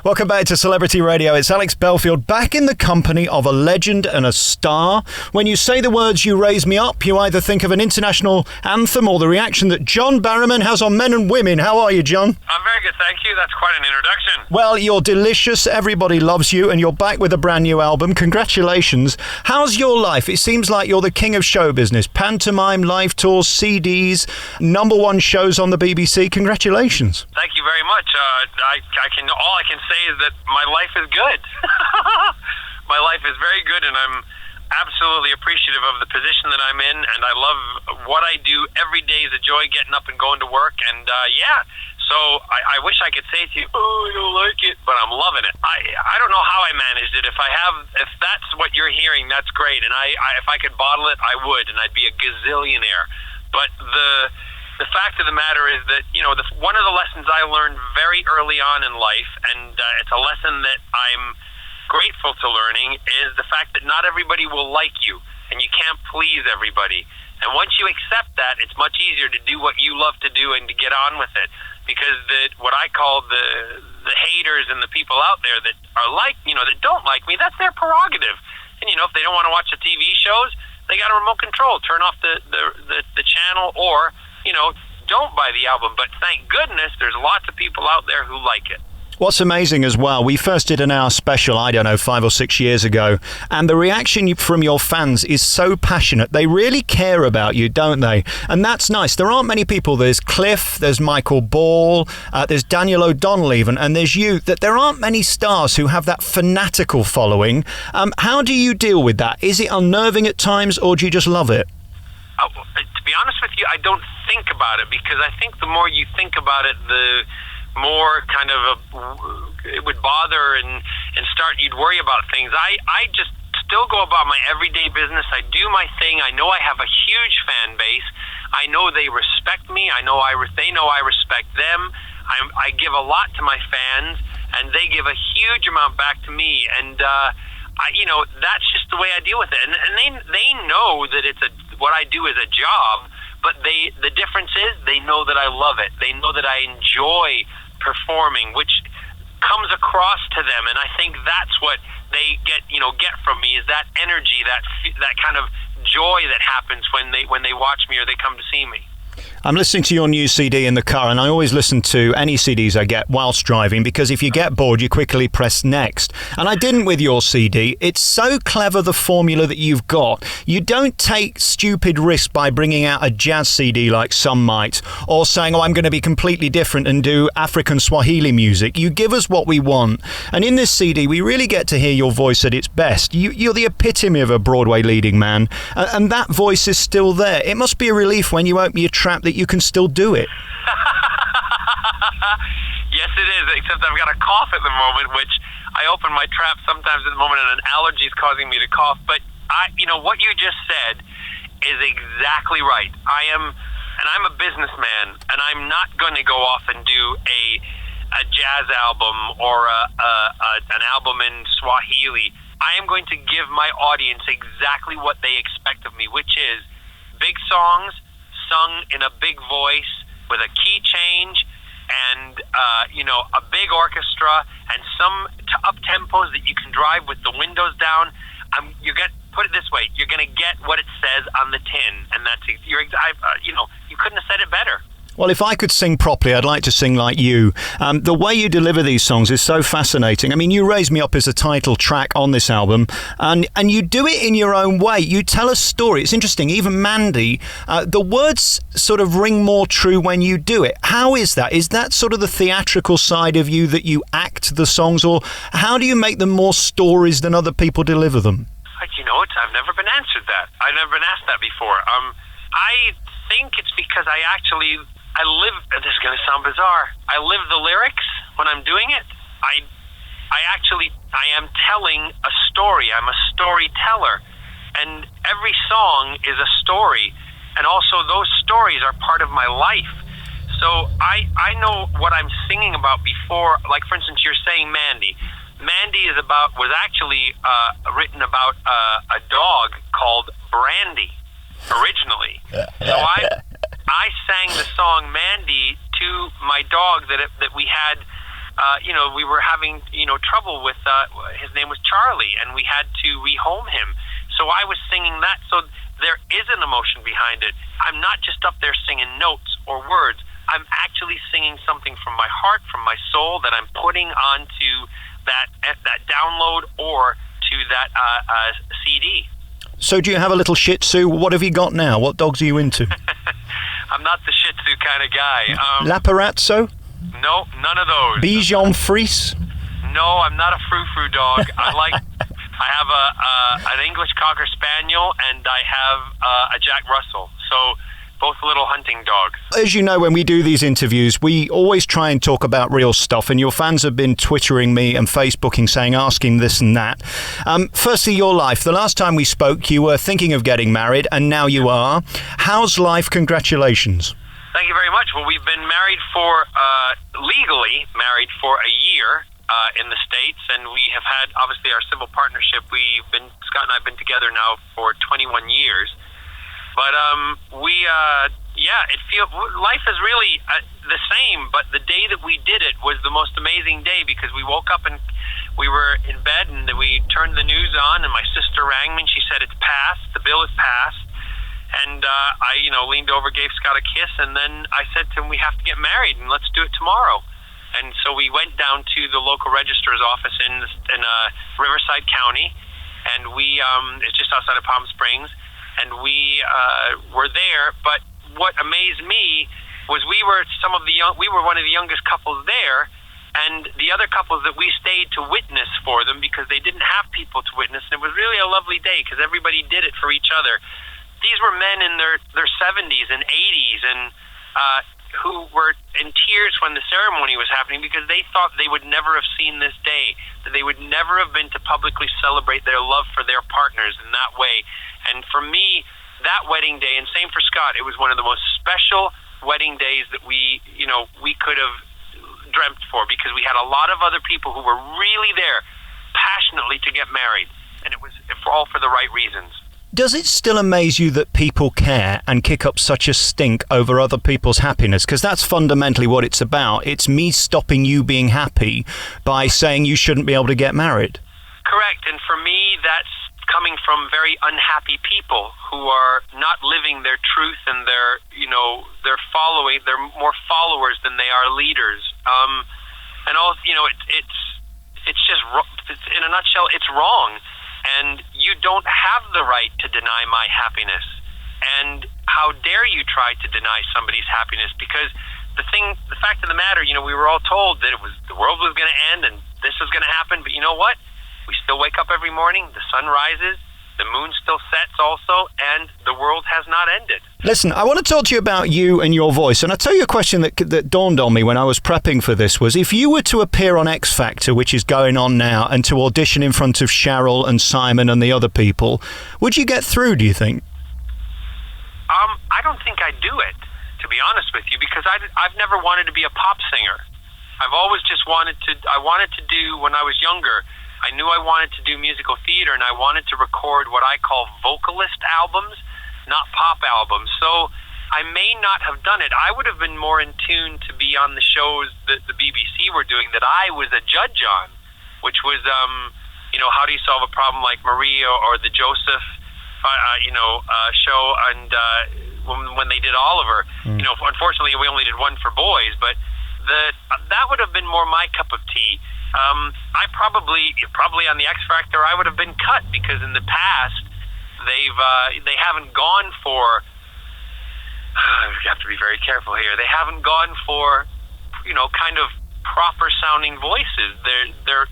Welcome back to Celebrity Radio. It's Alex Belfield, back in the company of a legend and a star. When you say the words "You Raise Me Up," you either think of an international anthem or the reaction that John Barrowman has on men and women. How are you, John? I'm very good, thank you. That's quite an introduction. Well, you're delicious. Everybody loves you, and you're back with a brand new album. Congratulations. How's your life? It seems like you're the king of show business. Pantomime, live tours, CDs, #1 shows on the BBC. Congratulations. Thank you very much. All I can say is that my life is good. My life is very good, and I'm absolutely appreciative of the position that I'm in, and I love what I do. Every day is a joy getting up and going to work, and so I wish I could say to you, oh, I don't like it, but I'm loving it. I don't know how I managed it. If that's what you're hearing, that's great, and if I could bottle it, I would, and I'd be a gazillionaire. But the fact of the matter is that, one of the lessons I learned very early on in life, and it's a lesson that I'm grateful to learning, is the fact that not everybody will like you, and you can't please everybody. And once you accept that, it's much easier to do what you love to do and to get on with it. Because what I call the haters and the people out there that are that don't like me, that's their prerogative. And, if they don't want to watch the TV shows, they got a remote control. Turn off the channel or, don't buy the album. But thank goodness there's lots of people out there who like it. What's amazing as well, we first did an hour special, 5 or 6 years ago, and the reaction from your fans is so passionate. They really care about you, don't they? And that's nice. There aren't many people. There's Cliff, there's Michael Ball, there's Daniel O'Donnell even, and there's you. That there aren't many stars who have that fanatical following. How do you deal with that? Is it unnerving at times, or do you just love it? To be honest with you, I don't think about it, because I think the more you think about it, the more kind of it would bother and you'd worry about things. I just still go about my everyday business. I do my thing. I know I have a huge fan base. I know they respect me. I know they know I respect them. I give a lot to my fans, and they give a huge amount back to me. And that's just the way I deal with it. And they know that what I do is a job. But the difference is they know that I love it. They know that I enjoy performing, which comes across to them, and I think that's what they get from me, is that energy, that kind of joy that happens when they watch me or they come to see me. I'm listening to your new CD in the car, and I always listen to any CDs I get whilst driving, because if you get bored, you quickly press next. And I didn't with your CD. It's so clever, the formula that you've got. You don't take stupid risks by bringing out a jazz CD like some might, or saying, I'm going to be completely different and do African Swahili music. You give us what we want. And in this CD, we really get to hear your voice at its best. You're the epitome of a Broadway leading man, and that voice is still there. It must be a relief when you open your trap that you can still do it. Yes, it is, except I've got a cough at the moment, which I open my trap sometimes at the moment, and an allergy is causing me to cough. But what you just said is exactly right. I'm a businessman, and I'm not going to go off and do a jazz album or an album in Swahili. I am going to give my audience exactly what they expect of me, which is big songs sung in a big voice with a key change and a big orchestra and some up tempos that you can drive with the windows down. Put it this way, you're going to get what it says on the tin, and you couldn't have said it better. Well, if I could sing properly, I'd like to sing like you. The way you deliver these songs is so fascinating. I mean, You Raise Me Up is a title track on this album, and you do it in your own way. You tell a story. It's interesting. Even Mandy, the words sort of ring more true when you do it. How is that? Is that sort of the theatrical side of you, that you act the songs, or how do you make them more stories than other people deliver them? I've never been answered that. I've never been asked that before. I think it's because I live, this is going to sound bizarre, I live the lyrics when I'm doing it. I am telling a story. I'm a storyteller. And every song is a story. And also those stories are part of my life. So I know what I'm singing about before. Like, for instance, you're saying Mandy. Mandy was actually written about a dog called Brandy originally. So I sang the song Mandy to my dog that we had we were having, trouble with, his name was Charlie, and we had to rehome him. So I was singing that. So there is an emotion behind it. I'm not just up there singing notes or words. I'm actually singing something from my heart, from my soul, that I'm putting onto that download or to that CD. So do you have a little Shih Tzu? What have you got now? What dogs are you into? I'm not the Shih Tzu kind of guy. Laparazzo? No, none of those. Bichon Frise? No, I'm not a frou-frou dog. I have an English Cocker Spaniel, and I have a Jack Russell. So both little hunting dogs. As you know, when we do these interviews, we always try and talk about real stuff, and your fans have been Twittering me and Facebooking asking this and that. Firstly, your life. The last time we spoke, you were thinking of getting married, and now you are. How's life? Congratulations. Thank you very much. Well, we've been married legally married for a year in the States, and we have had, obviously, our civil partnership. Scott and I have been together now for 21 years. But life is really the same. But the day that we did it was the most amazing day, because we woke up and we were in bed, and we turned the news on, and my sister rang me, and she said, "It's passed. The bill is passed." And I leaned over, gave Scott a kiss, and then I said to him, "We have to get married, and let's do it tomorrow." And so we went down to the local registrar's office in Riverside County, and it's just outside of Palm Springs. And we were there, but what amazed me was we were one of the youngest couples there, and the other couples that we stayed to witness for them, because they didn't have people to witness. And it was really a lovely day, because everybody did it for each other. These were men in their 70s and 80s, and who were in tears when the ceremony was happening, because they thought they would never have seen this day, that they would never have been to publicly celebrate their love for their partners in that way. And for me, that wedding day, and same for Scott, it was one of the most special wedding days that we could have dreamt for, because we had a lot of other people who were really there passionately to get married, and it was all for the right reasons. Does it still amaze you that people care and kick up such a stink over other people's happiness? Because that's fundamentally what it's about. It's me stopping you being happy by saying you shouldn't be able to get married. Correct. And for me, that's coming from very unhappy people who are not living their truth, and they're more followers than they are leaders. And also, it's just, in a nutshell, it's wrong. And you don't have the right to deny my happiness. And how dare you try to deny somebody's happiness? Because the fact of the matter, we were all told that the world was going to end and this was going to happen. But you know what? We still wake up every morning, the sun rises, the moon still sets also, and the world has not ended. Listen, I want to talk to you about you and your voice. And I'll tell you a question that dawned on me when I was prepping for this was, if you were to appear on X Factor, which is going on now, and to audition in front of Cheryl and Simon and the other people, would you get through, do you think? I don't think I'd do it, to be honest with you, because I've never wanted to be a pop singer. I've always just wanted to do, when I was younger, I knew I wanted to do musical theater, and I wanted to record what I call vocalist albums, not pop albums. So I may not have done it. I would have been more in tune to be on the shows that the BBC were doing that I was a judge on, which was, How Do You Solve a Problem Like Maria, or the Joseph, show, and when they did Oliver. Unfortunately, we only did one for boys, but that would have been more my cup of tea. I probably on the X Factor, I would have been cut, because in the past they haven't gone for. We have to be very careful here. They haven't gone for, kind of proper sounding voices. They're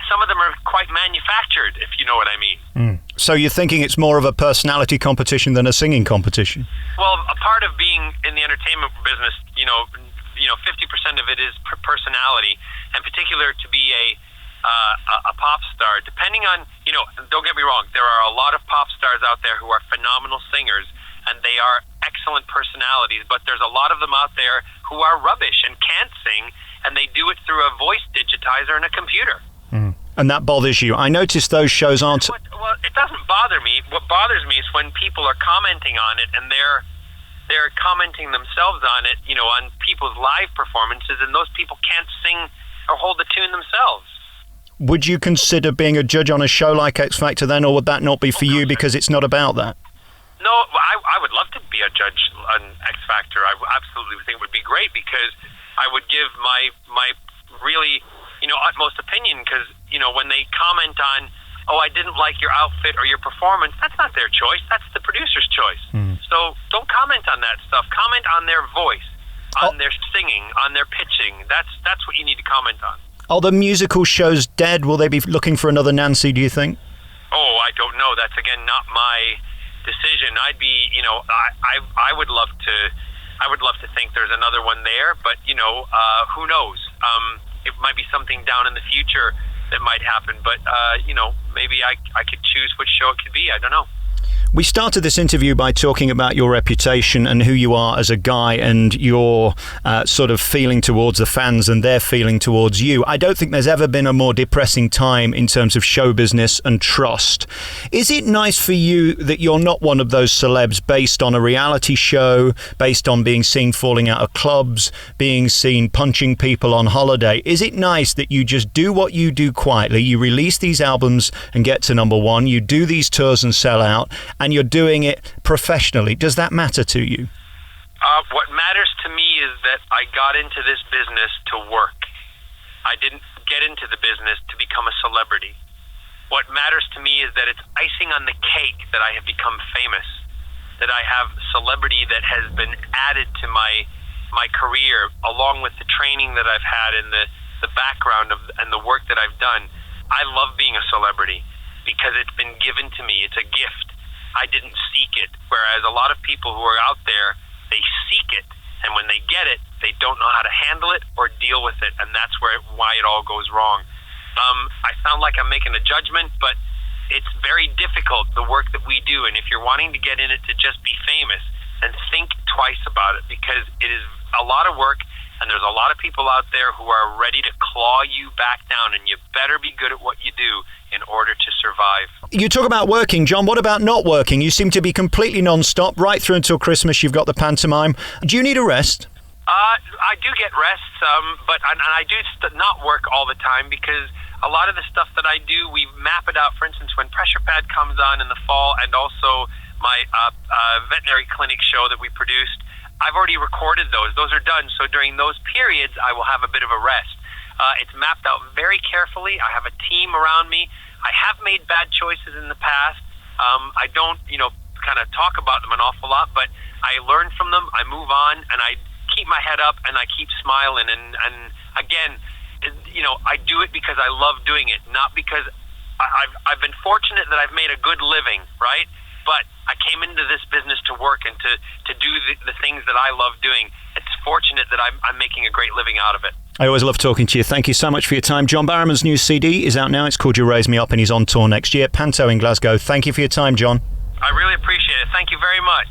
some of them are quite manufactured, if you know what I mean. So you're thinking it's more of a personality competition than a singing competition? Well, a part of being in the entertainment business, 50% of it is personality, and particular to be a pop star. Depending on, don't get me wrong, there are a lot of pop stars out there who are phenomenal singers, and they are excellent personalities, but there's a lot of them out there who are rubbish and can't sing, and they do it through a voice digitizer and a computer. And that bothers you. I noticed those shows aren't... Well, it doesn't bother me. What bothers me is when people are commenting on it, and they're they're commenting themselves on it, on people's live performances, and those people can't sing or hold the tune themselves. Would you consider being a judge on a show like X Factor then, or would that not be for you because it's not about that? No, I would love to be a judge on X Factor. I absolutely think it would be great, because I would give my really, utmost opinion, because, when they comment on, oh, I didn't like your outfit or your performance, that's not their choice. That's the producer's choice. So don't comment on that stuff. Comment on their voice, on their singing, on their pitching. That's what you need to comment on. Are the musical shows dead? Will they be looking for another Nancy, do you think? Oh, I don't know. That's, again, not my decision. I'd be, I would love to think there's another one there, but, who knows? It might be something down in the future that might happen, but, maybe I could choose which show it could be. I don't know. We started this interview by talking about your reputation and who you are as a guy, and your sort of feeling towards the fans and their feeling towards you. I don't think there's ever been a more depressing time in terms of show business and trust. Is it nice for you that you're not one of those celebs based on a reality show, based on being seen falling out of clubs, being seen punching people on holiday? Is it nice that you just do what you do quietly, you release these albums and get to number one, you do these tours and sell out, and you're doing it professionally? Does that matter to you? What matters to me is that I got into this business to work. I didn't get into the business to become a celebrity. What matters to me is that it's icing on the cake that I have become famous, that I have celebrity that has been added to my career, along with the training that I've had and the background and the work that I've done. I love being a celebrity because it's been given to me. It's a gift. I didn't seek it, whereas a lot of people who are out there, they seek it, and when they get it, they don't know how to handle it or deal with it, and that's why it all goes wrong. I sound like I'm making a judgment, but it's very difficult, the work that we do, and if you're wanting to get in it to just be famous, then think twice about it, because it is a lot of work, and there's a lot of people out there who are ready to claw you back down, and you better be good at what you do in order to survive. You talk about working, John. What about not working? You seem to be completely non-stop, right through until Christmas. You've got the pantomime. Do you need a rest? I do get rests, but I do not work all the time, because a lot of the stuff that I do, we map it out. For instance, when Pressure Pad comes on in the fall, and also my veterinary clinic show that we produced, I've already recorded those. Those are done. So during those periods, I will have a bit of a rest. It's mapped out very carefully. I have a team around me. I have made bad choices in the past. I don't, kind of talk about them an awful lot, but I learn from them. I move on, and I keep my head up, and I keep smiling. And again, I do it because I love doing it, not because I've been fortunate that I've made a good living, right? But I came into this business to work and to do the things that I love doing. It's fortunate that I'm making a great living out of it. I always love talking to you. Thank you so much for your time. John Barrowman's new CD is out now. It's called You Raise Me Up, and he's on tour next year. Panto in Glasgow. Thank you for your time, John. I really appreciate it. Thank you very much.